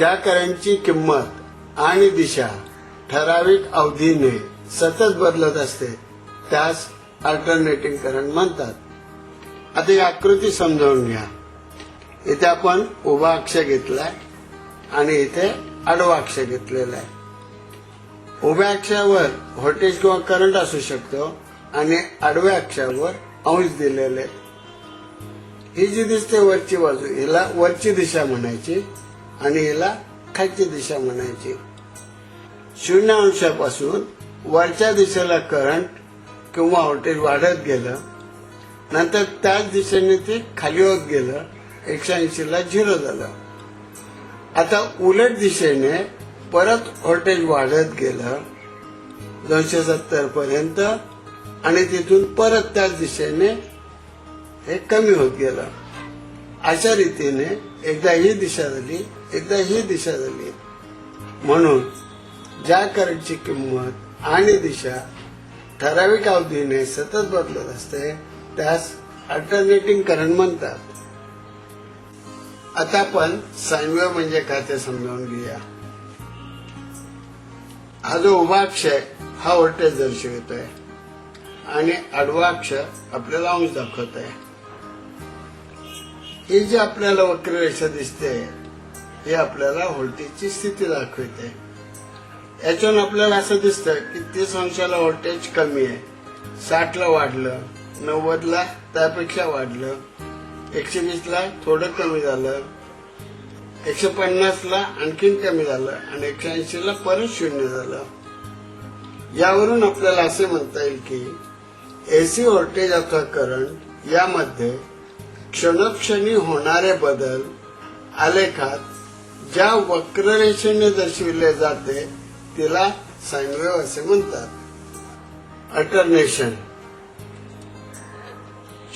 ज्या करंटची किंमत आणि दिशा ठराविक अवधीने सतत बदलत असते त्यास अल्टरनेटिंग करंट म्हणतात. आता ही आकृती समजावून घ्या. इथे आपण उभा अक्ष घेतलाय आणि इथे आडवा अक्ष घेतलेला आहे. उभ्या अक्षावर व्होल्टेज किंवा करंट असू शकतो आणि आडव्या अक्षावर अंश दिलेले. ही जी दिसते वरची बाजू हिला वरची दिशा म्हणायची आणि हिला खालची दिशा म्हणायची. 0 अंशापासून वरच्या दिशेला करंट किंवा व्होल्टेज वाढत गेलं, नंतर त्याच दिशेने ते खाली होत गेलं, 180 ला 0 झालं. आता उलट दिशेने परत व्होल्टेज वाढत गेलं 270 पर्यंत आणि तिथून परत त्याच दिशेने हे कमी होत गेलं. अशा रीतीने एकदा ही दिशा झाली, एकदा ही दिशा झाली. म्हणून ज्या करंटची किंमत आणि दिशा ठराविक अवधीने सतत बदलत असते त्यास अल्टरनेटिंग करंट म्हणतात. आता आपण साइन वेव्ह म्हणजे काय ते समजावून घेऊया. हा जो उभा अक्ष आहे हा व्होल्टेज दर्शवितोय आणि आडवा अक्ष आपल्याला अंश दाखवत आहे. ही जी आपल्याला वक्ररेषा दिसते ही आपल्याला व्होल्टेजची स्थिती दाखवते. याच्यावरून आपल्याला असं दिसतं की 30 अंशाला व्होल्टेज कमी आहे, 60 ला वाढलं, 90 ला त्यापेक्षा वाढलं, 120 ला थोडं कमी झालं, 150 ला आणखीन कमी झालं आणि 180 ला परत 0 झालं. यावरून आपल्याला असे म्हणता येईल की एसी व्होल्टेज अथवा करंट यामध्ये क्षणोक्षणी होणारे बदल आलेखात ज्या वक्ररेषेने दर्शविले जाते तिला साइन वेव्ह असे म्हणतात. अल्टरनेशन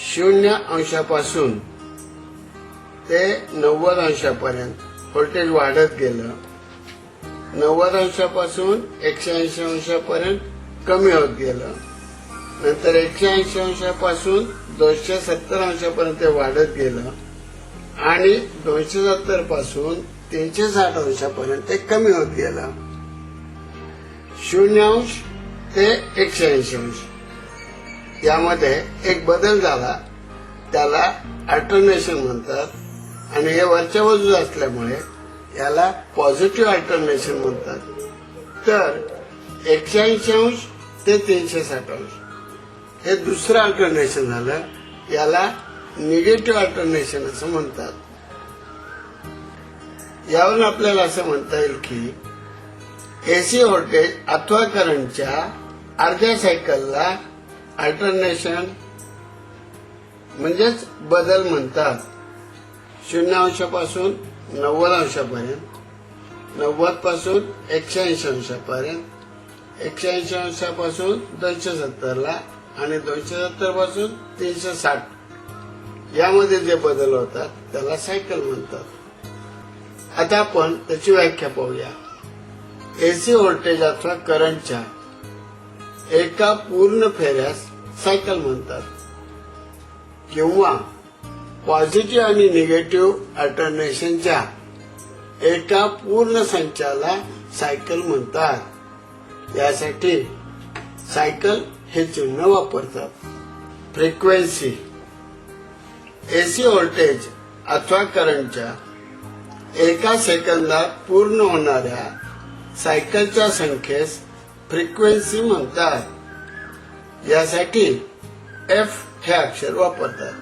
0 अंशापासून ते 90 अंशापर्यंत व्होल्टेज वाढत गेलं, 90 अंशापासून 180 अंशापर्यंत कमी होत गेलं, नंतर 180 अंशापासून 270 अंशापर्यंत वाढत गेलं आणि 270 पासून 360 अंशापर्यंत कमी होत गेलं. 0 अंश ते 180 अंश यामध्ये एक बदल झाला त्याला अल्टरनेशन म्हणतात आणि हे वरच्या बाजूला असल्यामुळे याला पॉझिटिव्ह अल्टरनेशन म्हणतात. तर 180 अंश ते 360 अंश हे दुसरं अल्टरनेशन झालं, याला निगेटिव्ह अल्टरनेशन असं म्हणतात. यावरून आपल्याला असं म्हणता येईल की एसी व्होल्टेज अथवा करंटच्या अर्ध्या सायकलला अल्टरनेशन म्हणजेच बदल म्हणतात. 0 अंशापासून 90 अंशापर्यंत, 90 पासून 180 अंशापर्यंत, 180 अंशापासून 270 ला आणि 270 पासून 360 यामध्ये जे बदल होतात त्याला सायकल म्हणतात. आता आपण त्याची व्याख्या पाहूया. एसी व्होल्टेज अथवा करंटच्या एका पूर्ण फेऱ्यास सायकल म्हणतात किंवा पॉझिटिव्ह आणि निगेटिव्ह अल्टरनेशनच्या एका पूर्ण संचाला सायकल म्हणतात. यासाठी सायकल हे चिन्ह वापरतात. फ्रिक्वेन्सी एसी व्होल्टेज अथवा करंटच्या एका सेकंदात पूर्ण होणाऱ्या सायकलच्या संख्येस फ्रिक्वेन्सी म्हणतात. यासाठी एफ हे अक्षर वापरतात.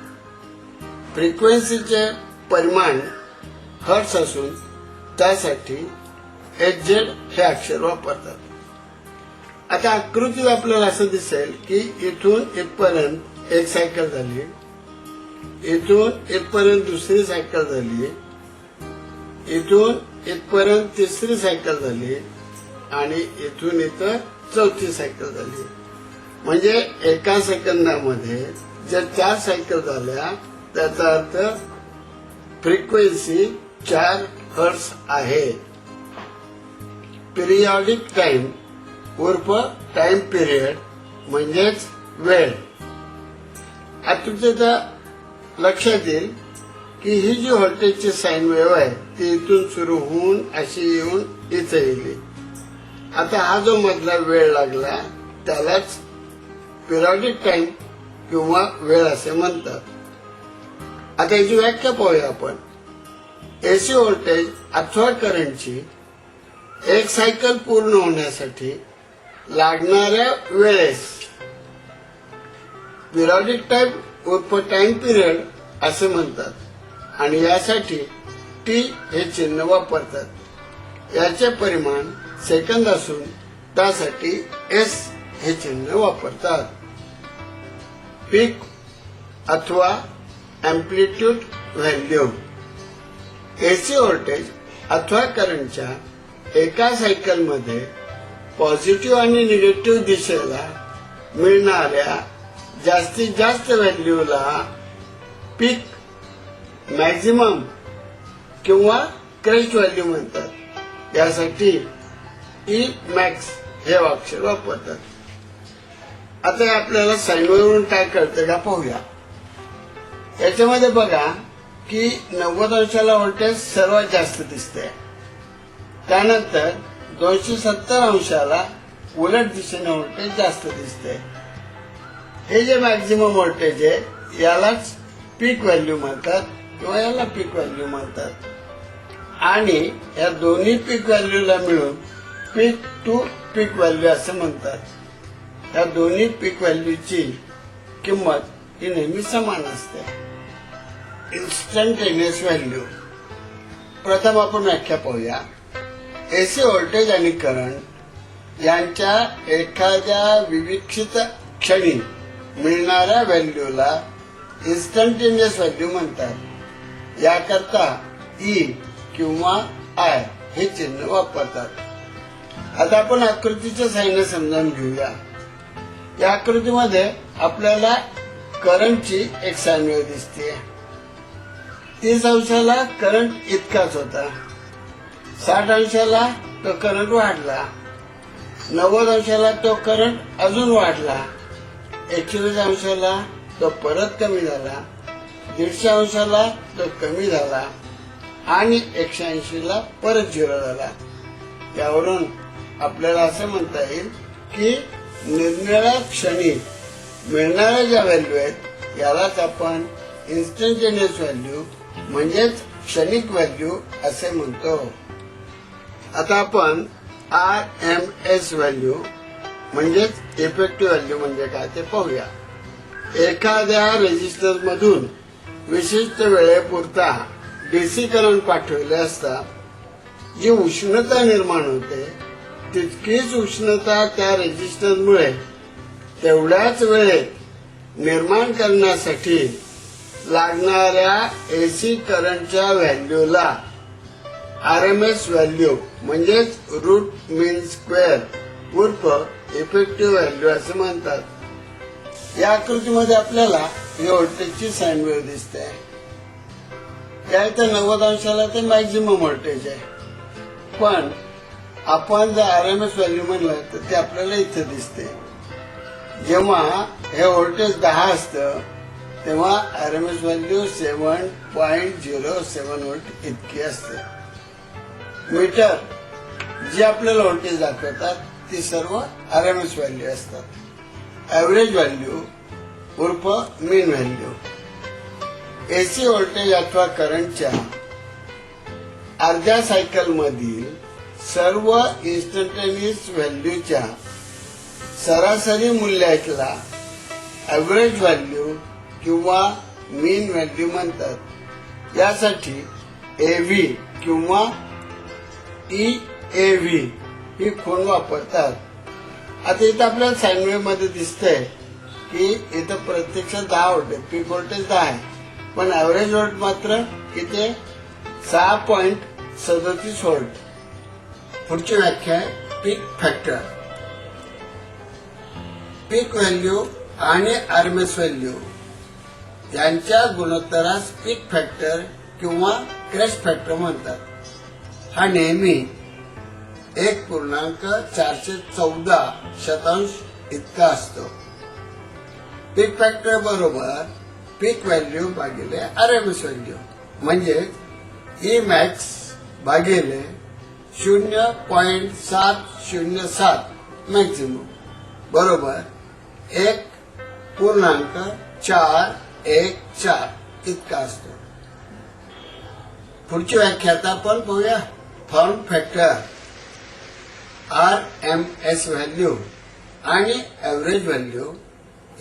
फ्रिक्वेन्सीचे परिमाण हर्ट्झ असून त्यासाठी HZ हे अक्षर वापरतात. आता आकृतीत आपल्याला असं दिसेल की इथून इथपर्यंत एक सायकल झाली, इथून इथपर्यंत दुसरी सायकल झाली, इथून इथपर्यंत तिसरी सायकल झाली आणि इथून इथं चौथी सायकल झाली. म्हणजे एका सेकंदामध्ये जर 4 सायकल झाल्या त्याचा अर्थ फ्रिक्वेन्सी 4 हर्ट्झ आहे. पिरियॉडिक टाइम उर्फ टाइम पिरियड म्हणजेच वेळ. आता तुमच्या लक्षात येईल की ही जी व्होल्टेजची साईन वेव्ह आहे ती इथून सुरू होऊन अशी येऊन इथे येईल. आता हा जो मधला वेळ लागला त्यालाच पिरियडिक टाइम किंवा वेळ असे म्हणतात. आता याची व्याख्या पाहूया आपण. एसी व्होल्टेज अथवा करंटची एक सायकल पूर्ण होण्यासाठी लागणाऱ्या वेळेस पिरियडिक टाइम उर्फ टाइम पिरियड असे म्हणतात आणि यासाठी टी हे चिन्ह वापरतात. याचे परिमाण सेकंद असून त्यासाठी एस हे चिन्ह वापरतात. पीक अथवा अँप्लिट्यूड व्हॅल्यू. एसी व्होल्टेज अथवा करंटच्या एका सायकलमध्ये पॉझिटिव्ह आणि निगेटिव्ह दिशेला मिळणाऱ्या जास्तीत जास्त व्हॅल्यूला पीक, मॅक्झिमम किंवा क्रेस्ट व्हॅल्यू म्हणतात. यासाठी ई मॅक्स हे अक्षर वापरतात. आता आपल्याला साईनवरून काय कळतं का पाहूया. याच्यामध्ये बघा की 90 अंशाला व्होल्टेज सर्वात जास्त दिसते. त्यानंतर 270 अंशाला उलट दिशेने व्होल्टेज जास्त दिसते. हे जे मॅक्झिमम व्होल्टेज आहे यालाच पीक व्हॅल्यू म्हणतात किंवा याला पीक व्हॅल्यू म्हणतात. आणि या दोन्ही पीक व्हॅल्यूला मिळून पीक टू पीक व्हॅल्यू असं म्हणतात. या दोन्ही पीक व्हॅल्यूची किंमत ही नेहमी समान असते. Instantaneous value. प्रथम आपण व्याख्या पाहूया. एसी व्होल्टेज आणि करंट यांच्या एखाद्या विविक्षित क्षणी मिळणाऱ्या व्हॅल्यूला इन्स्टंटेनियस व्हॅल्यू म्हणतात. याकरता ई किंवा आय हे चिन्ह वापरतात. आता आपण आकृतीच्या साहाय्याने समजावून घेऊया. या आकृतीमध्ये आपल्याला करंटची एक साइन वेव्ह दिसते. 30 अंशाला करंट इतकाच होता. 60 अंशाला तो करंट वाढला. 90 अंशाला तो करंट अजून वाढला. 120 अंशाला तो परत कमी झाला. 150 अंशाला तो कमी झाला आणि 180 ला परत 0 झाला. यावरून आपल्याला असं म्हणता येईल की निरनिराळ्या क्षणी मिळणाऱ्या ज्या व्हॅल्यू आहेत यालाच आपण इन्स्टंटेनियस व्हॅल्यू म्हणजेच क्षणिक व्हॅल्यू असे म्हणतो. आता आपण RMS व्हॅल्यू म्हणजेच इफेक्टिव्ह व्हॅल्यू म्हणजे काय ते पाहूया. एखाद्या रेजिस्टर मधून विशिष्ट वेळेपुरता डीसी करंट पाठवले असता जी उष्णता निर्माण होते तितकीच उष्णता त्या रेजिस्टरमुळे तेवढ्याच वेळेत निर्माण करण्यासाठी लागणाऱ्या एसी करंटच्या व्हॅल्यूला आरएमएस व्हॅल्यू म्हणजेच रूट मीन स्क्वेअर उर्फ इफेक्टिव्ह व्हॅल्यू असे म्हणतात. या आकृतीमध्ये आपल्याला ही व्होल्टेजची साइन वेव्ह दिसते. या इथे 90 अंशाला ते मॅक्झिमम व्होल्टेज आहे. पण आपण जर आरएमएस व्हॅल्यू म्हणलं तर ते आपल्याला इथे दिसते. जेव्हा हे व्होल्टेज 10 असतं तेव्हा आरएमएस व्हॅल्यू 7.07 व्होल्ट इतकी असते. मीटर जी आपल्याला व्होल्टेज दाखवतात ती सर्व आरएमएस व्हॅल्यू असतात. ऍव्हरेज व्हॅल्यू उर्फ मीन व्हॅल्यू. एसी व्होल्टेज अथवा करंटच्या अर्ध्या सायकल मधील सर्व इन्स्टंटेनियस व्हॅल्यूच्या सरासरी मूल्याला ऍव्हरेज व्हॅल्यू किंवा मीन व्हॅल्यू म्हणतात. यासाठी एव्ही किंवा ईएव्ही ही खूण वापरतात. आता इथं आपल्याला साइन वेव्ह मध्ये दिसतंय की इथं प्रत्यक्षात 10 व्होल्ट आहे. पीक व्होल्टेज 10 आहे पण ऍव्हरेज व्होल्ट मात्र इथे 6.37 व्होल्ट. पुढची व्याख्या आहे पीक फॅक्टर. पीक व्हॅल्यू आणि आरएमएस व्हॅल्यू यांच्या गुणोत्तरास पीक फॅक्टर किंवा क्रेस्ट फॅक्टर म्हणतात. हा नेहमी 1.414 इतका असतो. पीक फॅक्टर बरोबर पीक व्हॅल्यू भागिले आरएमएस व्हॅल्यू. म्हणजे ई मॅक्स भागिले 0.707 मॅक्झिमम बरोबर 1.414 इतका असतो. पुढची व्याख्या आता आपण पाहूया. फॉर्म फॅक्टर RMS व्हॅल्यू आणि एव्हरेज व्हॅल्यू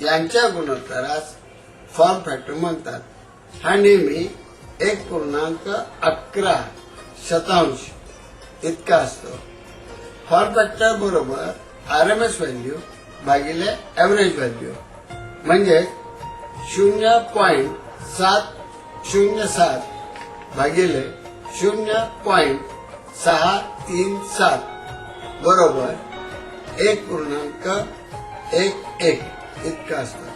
यांच्या गुणोत्तरास फॉर्म फॅक्टर म्हणतात. हा नेहमी 1.11 इतका असतो. फॉर्म फॅक्टर बरोबर RMS व्हॅल्यू भागिले एव्हरेज व्हॅल्यू म्हणजे 0.707 भागिले 0.637 बरोबर 1.11 इतका असतो.